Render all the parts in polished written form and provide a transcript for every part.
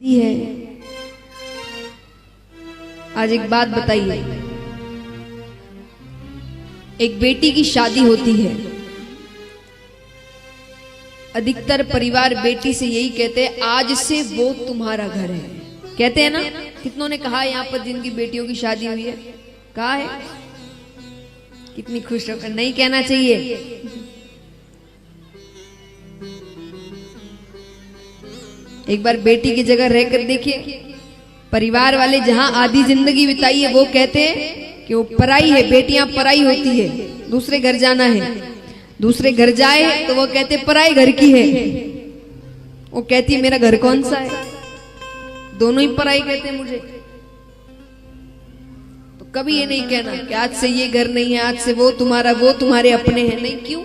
है। आज एक बात बताइए, एक बेटी की शादी होती है, अधिकतर परिवार बेटी से यही कहते हैं आज से वो तुम्हारा घर है। कहते हैं ना? कितनों ने कहा यहाँ पर जिनकी बेटियों की शादी हुई है, कहा है? कितनी खुश होकर नहीं कहना चाहिए। एक बार बेटी की जगह रहकर देखिए, परिवार वाले जहां आधी जिंदगी बिताई है वो कहते हैं कि वो पराई है, बेटियां पराई होती है, दूसरे घर जाना है। दूसरे घर जाए तो वो कहते पराई घर की है, वो कहती है मेरा घर कौन सा है, दोनों ही पराई कहते हैं मुझे। तो कभी ये नहीं कहना कि आज से ये घर नहीं है, आज से वो तुम्हारा, वो तुम्हारे अपने हैं। नहीं, क्यों?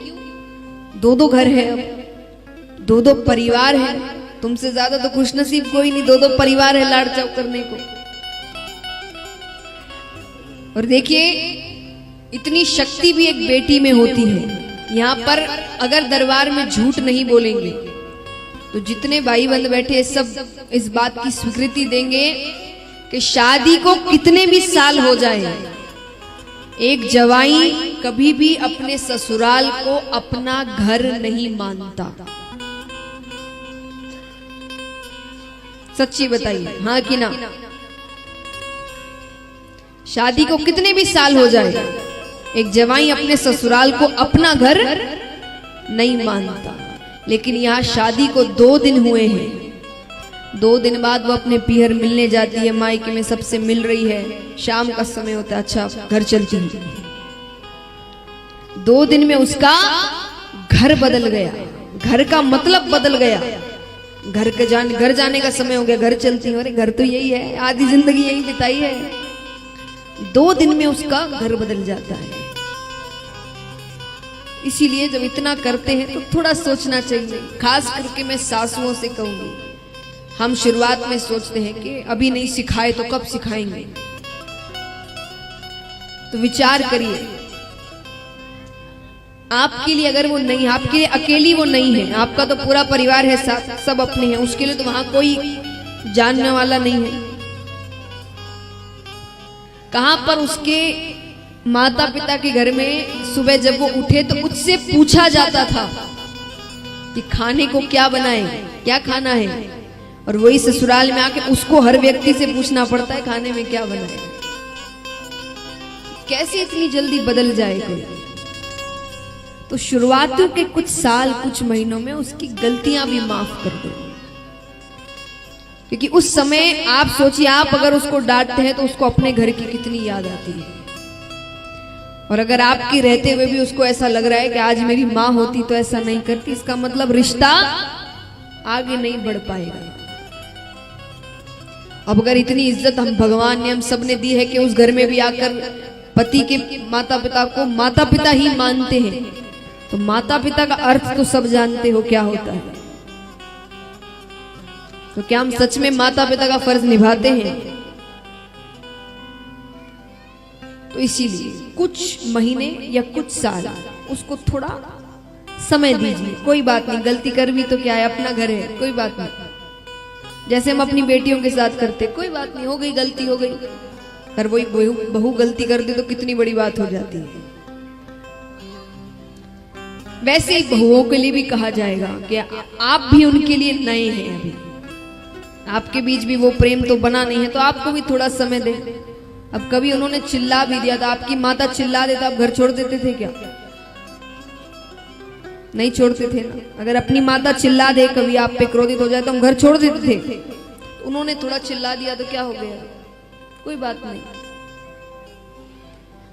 दो दो घर है, अब दो दो परिवार है। तुमसे ज्यादा तो खुशनसीब कोई नहीं, दो दो परिवार है लाड़ चाव करने को। और देखिए, इतनी शक्ति भी एक बेटी में होती है। यहाँ पर अगर दरबार में झूठ नहीं बोलेंगे तो जितने भाई बंद बैठे सब इस बात की स्वीकृति देंगे कि शादी को कितने भी साल हो जाए, एक जवाई कभी भी अपने ससुराल को अपना घर नहीं मानता। सच्ची बताइए, हाँ कि ना? शादी को कितने भी साल हो जाए, एक जवाई अपने ससुराल को अपना घर नहीं मानता। लेकिन यहाँ शादी को 2 दिन हुए हैं, 2 दिन बाद वो अपने पीहर मिलने जाती है, मायके में सबसे मिल रही है, शाम का समय होता है, अच्छा घर चलती है। 2 दिन में उसका घर बदल गया, घर का मतलब बदल गया। घर जाने का समय हो गया, घर चलती हूँ, अरे घर तो यही है, आधी जिंदगी यही बिताई है। 2 दिन में उसका घर बदल जाता है। इसीलिए जब इतना करते हैं तो थोड़ा सोचना चाहिए। खास करके मैं सासुओं से कहूंगी, हम शुरुआत में सोचते हैं कि अभी नहीं सिखाए तो कब सिखाएंगे। तो विचार करिए, आपके लिए अगर वो नहीं, आपके लिए अकेली वो नहीं है, आपका तो पूरा परिवार है साथ, सब अपने हैं, उसके लिए तो वहां कोई जानने वाला नहीं है। कहां पर उसके माता पिता के घर में सुबह जब वो उठे तो उससे पूछा जाता था कि खाने को क्या बनाए, क्या खाना है। और वही ससुराल में आके उसको हर व्यक्ति से पूछना पड़ता है खाने में क्या बनाए। कैसे इतनी जल्दी बदल जाए कोई? तो शुरुआतियों के कुछ साल, कुछ महीनों में उसकी गलतियां भी माफ कर दो, क्योंकि उस समय आप सोचिए, आप अगर उसको डांटते हैं तो उसको अपने घर की कितनी याद आती है। और अगर आपके रहते हुए भी उसको ऐसा लग रहा है कि आज मेरी माँ होती तो ऐसा नहीं करती, इसका मतलब रिश्ता आगे नहीं बढ़ पाएगा। अब अगर इतनी इज्जत हम भगवान ने, हम सब ने दी है कि उस घर में भी आकर पति के माता पिता को माता पिता ही मानते हैं, तो माता पिता का अर्थ तो सब जानते हो क्या होता है। तो क्या हम सच में माता पिता का फर्ज निभाते हैं? तो इसीलिए कुछ महीने या कुछ साल उसको थोड़ा समय दीजिए। कोई बात नहीं, गलती कर भी तो क्या है, अपना घर है, कोई बात नहीं। जैसे हम अपनी बेटियों के साथ करते, कोई बात नहीं, हो गई गलती हो गई। पर वही बहू गलती कर दे तो कितनी बड़ी बात हो जाती है। वैसे ही बहुओं के लिए भी कहा जाएगा कि आप भी उनके लिए नए हैं, अभी आपके बीच भी वो प्रेम तो बना नहीं है, तो आपको भी थोड़ा समय दें। अब कभी उन्होंने चिल्ला भी दिया था, आपकी माता चिल्ला देता, आप घर छोड़ देते थे क्या? नहीं छोड़ते थे ना। अगर अपनी माता चिल्ला दे, कभी आप पे क्रोधित हो जाए तो हम घर छोड़ देते थे। उन्होंने थोड़ा चिल्ला दिया तो क्या हो गया, कोई बात नहीं।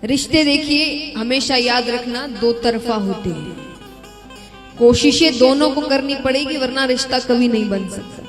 रिश्ते देखिए, हमेशा याद रखना, 2 तरफा होते हैं। कोशिशें दोनों को करनी पड़ेगी, वरना रिश्ता कभी नहीं बन सकता।